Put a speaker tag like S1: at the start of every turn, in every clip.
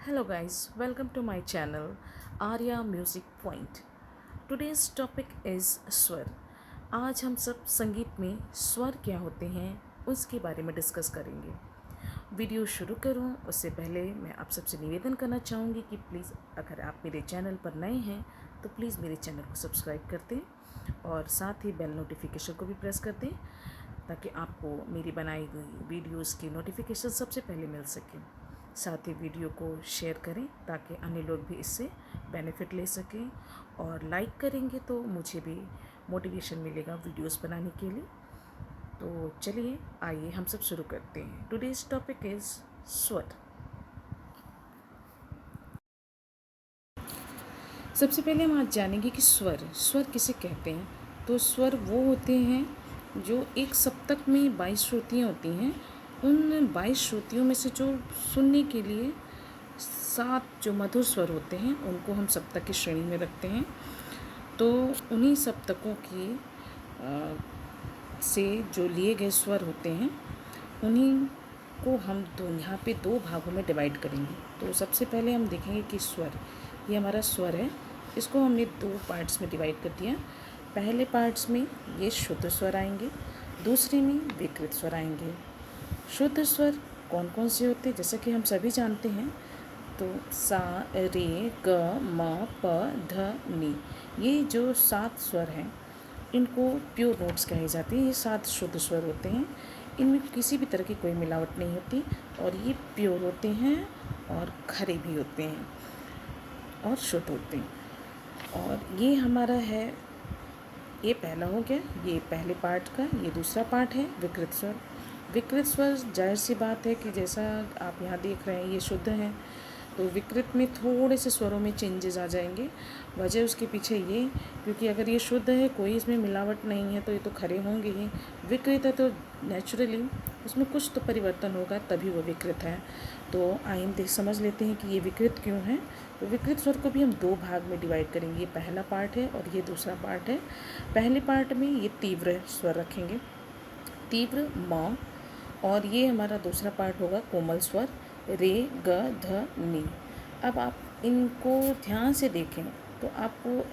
S1: Hello guys, welcome to my channel Arya Music Point. Today's topic is स्वर. आज हम सब संगीत में स्वर क्या होते हैं उसके बारे में डिस्कस करेंगे. वीडियो शुरू करूं उससे पहले मैं आप सबसे निवेदन करना चाहूँगी कि प्लीज़ अगर आप मेरे चैनल पर नए हैं तो प्लीज़ मेरे चैनल को सब्सक्राइब कर दें और साथ ही बेल नोटिफिकेशन को भी प्रेस कर दें ताकि आपको मेरी बनाई गई वीडियोस की नोटिफिकेशन सबसे पहले मिल सके. साथ ही वीडियो को शेयर करें ताकि अन्य लोग भी इससे बेनिफिट ले सकें और लाइक करेंगे तो मुझे भी मोटिवेशन मिलेगा वीडियोस बनाने के लिए. तो चलिए आइए हम सब शुरू करते हैं. टुडेज टॉपिक इज़ स्वर. सबसे पहले हम आज जानेंगे कि स्वर किसे कहते हैं. तो स्वर वो होते हैं जो एक सप्तक में 22 श्रुतियाँ होती हैं. उन 22 श्रुतियों में से जो सुनने के लिए 7 जो मधुर स्वर होते हैं उनको हम सप्तक की श्रेणी में रखते हैं. तो उन्हीं सप्तकों की से जो लिए गए स्वर होते हैं उन्हीं को हम यहाँ पे 2 भागों में डिवाइड करेंगे. तो सबसे पहले हम देखेंगे कि स्वर, ये हमारा स्वर है, इसको हमने 2 पार्ट्स में डिवाइड कर दिया. पहले पार्ट्स में ये शुद्ध स्वर आएंगे, दूसरे में विकृत स्वर आएंगे. शुद्ध स्वर कौन कौन से होते हैं जैसा कि हम सभी जानते हैं. तो सा, रे, ग, म, प, ध, नी, ये जो 7 स्वर हैं इनको प्योर नोट्स कहे जाते हैं. ये 7 शुद्ध स्वर होते हैं. इनमें किसी भी तरह की कोई मिलावट नहीं होती और ये प्योर होते हैं और खरे भी होते हैं और शुद्ध होते हैं. और ये हमारा है, ये पहला हो गया, ये पहले पार्ट का. ये दूसरा पार्ट है विकृत स्वर. विकृत स्वर जाहिर सी बात है कि जैसा आप यहाँ देख रहे हैं ये शुद्ध हैं, तो विकृत में थोड़े से स्वरों में चेंजेस आ जाएंगे. वजह उसके पीछे ये, क्योंकि अगर ये शुद्ध है, कोई इसमें मिलावट नहीं है, तो ये तो खरे होंगे ही. विकृत है तो नेचुरली उसमें कुछ तो परिवर्तन होगा तभी वो विकृत है. तो आइए हम समझ लेते हैं कि ये विकृत क्यों है. तो विकृत स्वर को भी हम 2 भाग में डिवाइड करेंगे. ये पहला पार्ट है और ये दूसरा पार्ट है. पहले पार्ट में ये तीव्र स्वर रखेंगे, तीव्र म, और ये हमारा दूसरा पार्ट होगा कोमल स्वर रे, ग, ध, नी. अब आप इनको ध्यान से देखें तो आपको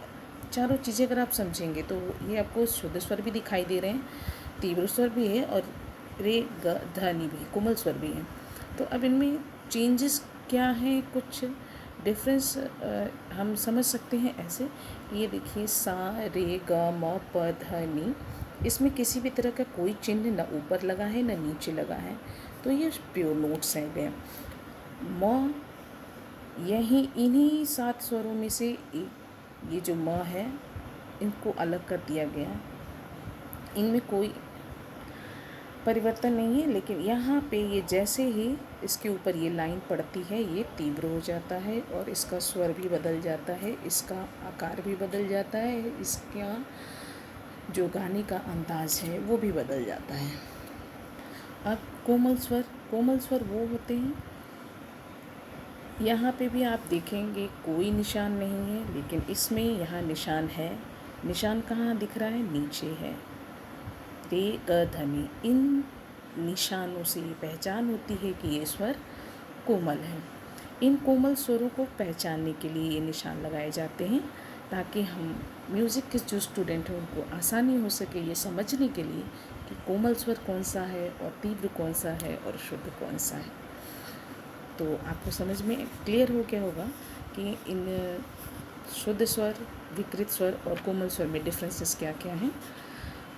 S1: चारों चीज़ें अगर आप समझेंगे तो ये आपको शुद्ध स्वर भी दिखाई दे रहे हैं, तीव्र स्वर भी है और रे, ग, ध, नी भी, कोमल स्वर भी है. तो अब इनमें चेंजेस क्या हैं, कुछ डिफरेंस हम समझ सकते हैं ऐसे. ये देखिए सा, रे, ग, म, प, ध, नी, इसमें किसी भी तरह का कोई चिन्ह न ऊपर लगा है न नीचे लगा है. तो ये प्योर नोट्स हैं गए. म, यही इन्हीं 7 स्वरों में से एक, ये जो म है इनको अलग कर दिया गया. इनमें कोई परिवर्तन नहीं है, लेकिन यहाँ पे ये जैसे ही इसके ऊपर ये लाइन पड़ती है ये तीव्र हो जाता है और इसका स्वर भी बदल जाता है, इसका आकार भी बदल जाता है, इसका जो गाने का अंदाज़ है वो भी बदल जाता है. अब कोमल स्वर वो होते हैं, यहाँ पे भी आप देखेंगे कोई निशान नहीं है, लेकिन इसमें यहाँ निशान है. निशान कहाँ दिख रहा है, नीचे है. रे, ग, ध, नी, इन निशानों से पहचान होती है कि ये स्वर कोमल है. इन कोमल स्वरों को पहचानने के लिए ये निशान लगाए जाते हैं ताकि हम म्यूज़िक के जो स्टूडेंट हैं उनको आसानी हो सके ये समझने के लिए कि कोमल स्वर कौन सा है और तीव्र कौन सा है और शुद्ध कौन सा है. तो आपको समझ में क्लियर हो गया होगा कि इन शुद्ध स्वर, विकृत स्वर और कोमल स्वर में डिफरेंसेस क्या क्या हैं.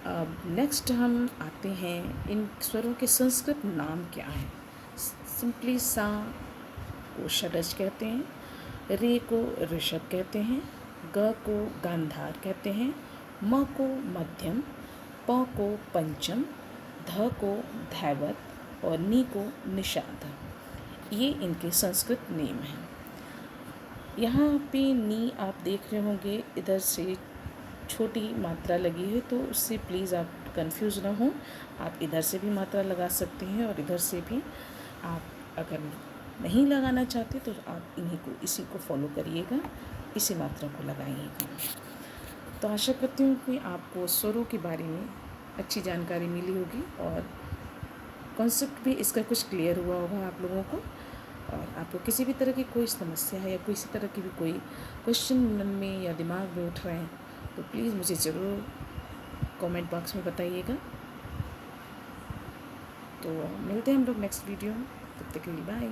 S1: अब नेक्स्ट हम आते हैं इन स्वरों के संस्कृत नाम क्या है. सिंपली सा को षडज कहते हैं, रे को ऋषभ कहते हैं, ग को गांधार कहते हैं, म को मध्यम, प को पंचम, ध को धैवत और नी को निषाद. ये इनके संस्कृत नेम हैं. यहाँ पे नी आप देख रहे होंगे इधर से छोटी मात्रा लगी है, तो उससे प्लीज़ आप कंफ्यूज ना हो. आप इधर से भी मात्रा लगा सकते हैं और इधर से भी. आप अगर नहीं लगाना चाहते तो आप इन्हीं को, इसी को फॉलो करिएगा, इसी मात्रा को लगाइएगा. तो आशा करती हूँ कि आपको स्वरों के बारे में अच्छी जानकारी मिली होगी और कॉन्सेप्ट भी इसका कुछ क्लियर हुआ होगा आप लोगों को. और आपको किसी भी तरह की कोई समस्या है या किसी तरह की भी कोई क्वेश्चन मन में या दिमाग में उठ रहे हैं तो प्लीज़ मुझे ज़रूर कमेंट बॉक्स में बताइएगा। तो मिलते हैं हम लोग नेक्स्ट वीडियो में, तब तक के लिए बाय।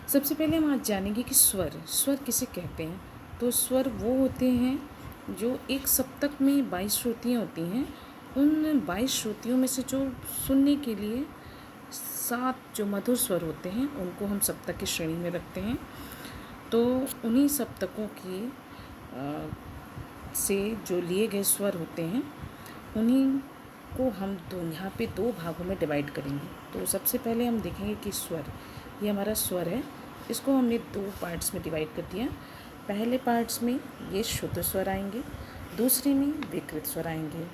S1: सबसे पहले हम आज जानेंगे कि स्वर किसे कहते हैं। तो स्वर वो होते हैं जो एक सप्तक में 22 श्रुतियाँ होती हैं। उन 22 श्रुतियों में से जो सुनने के लिए 7 जो मधुर स्वर होते हैं उनको हम सप्तक की श्रेणी में रखते हैं। तो उन्हीं सप्तकों की से जो लिए गए स्वर होते हैं उन्हीं को हम यहाँ पे 2 भागों में डिवाइड करेंगे। तो सबसे पहले हम देखेंगे कि स्वर, ये हमारा स्वर है, इसको हमने 2 पार्ट्स में डिवाइड कर दिया। पहले पार्ट्स में ये शुद्ध स्वर आएंगे, दूसरे में विकृत स्वर आएंगे।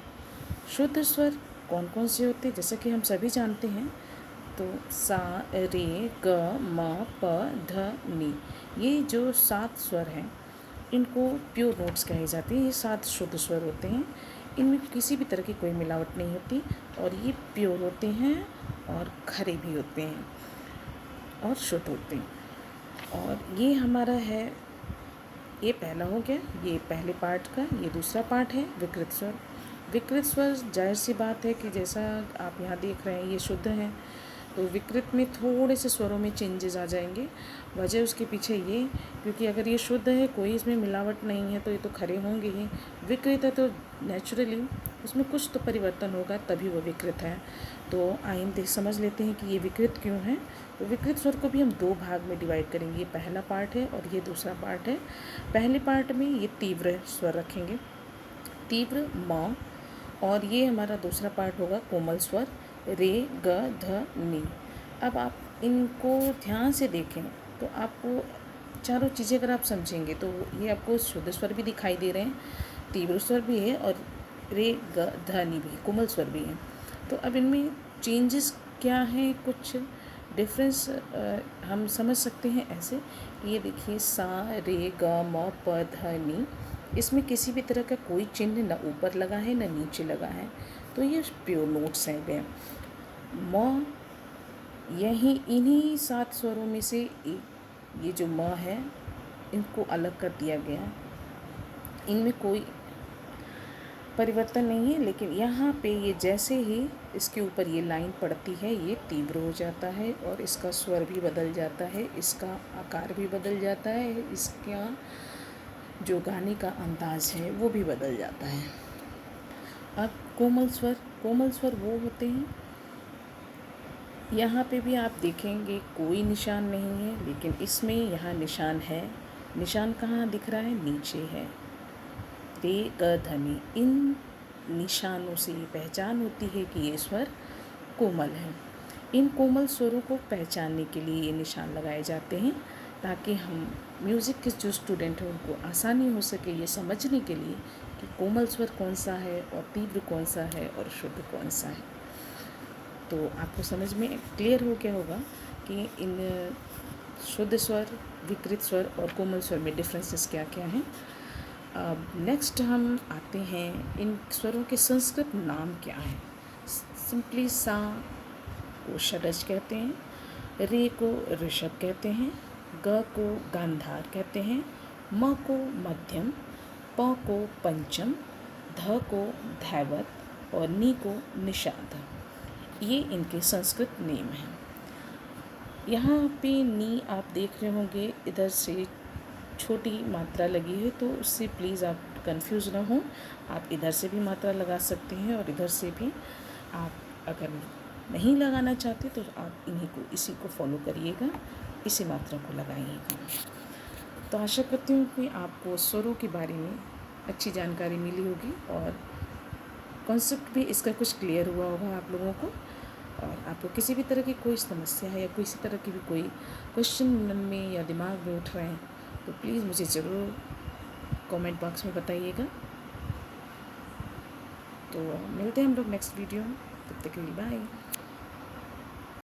S1: शुद्ध स्वर कौन कौन से होते हैं, जैसा कि हम सभी जानते हैं, तो सा, रे, ग, म, प, ध, नी, ये जो 7 स्वर हैं इनको प्योर नोट्स कहे जाते हैं। ये 7 शुद्ध स्वर होते हैं, इनमें किसी भी तरह की कोई मिलावट नहीं होती और ये प्योर होते हैं और खरे भी होते हैं और शुद्ध होते हैं। और ये हमारा है, ये पहला हो गया, ये पहले पार्ट का। ये दूसरा पार्ट है विकृत स्वर। विकृत स्वर जाहिर सी बात है कि जैसा आप यहाँ देख रहे हैं ये शुद्ध हैं, तो विकृत में थोड़े से स्वरों में चेंजेस आ जाएंगे। वजह उसके पीछे ये, क्योंकि अगर ये शुद्ध है, कोई इसमें मिलावट नहीं है, तो ये तो खरे होंगे ही। विकृत है तो नेचुरली उसमें कुछ तो परिवर्तन होगा, तभी वो विकृत है। तो आइए समझ लेते हैं कि ये विकृत क्यों है। तो विकृत स्वर को भी हम 2 भाग में डिवाइड करेंगे। ये पहला पार्ट है और ये दूसरा पार्ट है। पहले पार्ट में ये तीव्र स्वर रखेंगे, तीव्र म, और ये हमारा दूसरा पार्ट होगा कोमल स्वर रे, ग, ध, नी। अब आप इनको ध्यान से देखें तो आपको चारों चीज़ें अगर आप समझेंगे तो ये आपको शुद्ध स्वर भी दिखाई दे रहे हैं, तीव्र स्वर भी है और रे, ग, ध, नी भी, कोमल स्वर भी है। तो अब इनमें चेंजेस क्या हैं, कुछ डिफरेंस हम समझ सकते हैं ऐसे। ये देखिए सा, रे, ग, म, प, ध, नी, इसमें किसी भी तरह का कोई चिन्ह न ऊपर लगा है न नीचे लगा है, तो ये प्योर नोट्स हैं वे। म, यही इन्हीं 7 स्वरों में से ये जो म है इनको अलग कर दिया गया, इनमें कोई परिवर्तन नहीं है, लेकिन यहाँ पे ये जैसे ही इसके ऊपर ये लाइन पड़ती है ये तीव्र हो जाता है और इसका स्वर भी बदल जाता है, इसका आकार भी बदल जाता है, इसका जो गाने का अंदाज है वो भी बदल जाता है। अब कोमल स्वर वो होते हैं, यहाँ पे भी आप देखेंगे कोई निशान नहीं है, लेकिन इसमें यहाँ निशान है। निशान कहाँ दिख रहा है, नीचे है। रे, ग, ध, नी, इन निशानों से ये पहचान होती है कि ये स्वर कोमल है। इन कोमल स्वरों को पहचानने के लिए ये निशान लगाए जाते हैं ताकि हम म्यूज़िक के जो स्टूडेंट हैं उनको आसानी हो सके ये समझने के लिए कि कोमल स्वर कौन सा है और तीव्र कौन सा है और शुद्ध कौन सा है। तो आपको समझ में क्लियर हो गया होगा कि इन शुद्ध स्वर, विकृत स्वर और कोमल स्वर में डिफरेंसेस क्या क्या हैं। अब नेक्स्ट हम आते हैं इन स्वरों के संस्कृत नाम क्या है। सिंपली सा को षडज कहते हैं, रे को ऋषभ कहते हैं, ग को गांधार कहते हैं, म को मध्यम, प को पंचम, ध को धैवत और नी को निषाद। ये इनके संस्कृत नेम हैं। यहाँ पे नी आप देख रहे होंगे इधर से छोटी मात्रा लगी है, तो उससे प्लीज़ आप कंफ्यूज ना हो। आप इधर से भी मात्रा लगा सकते हैं और इधर से भी। आप अगर नहीं लगाना चाहते तो आप इसी को फॉलो करिएगा, इसी मात्रा को लगाइएगा। तो आशा करती हूँ कि आपको स्वरों के बारे में अच्छी जानकारी मिली होगी और कॉन्सेप्ट भी इसका कुछ क्लियर हुआ होगा आप लोगों को। और आपको किसी भी तरह की कोई समस्या है या किसी तरह की भी कोई क्वेश्चन मन में या दिमाग में उठ रहे हैं तो प्लीज़ मुझे ज़रूर कमेंट बॉक्स में बताइएगा। तो मिलते हैं हम लोग नेक्स्ट वीडियो में, तब तक के लिए बाय।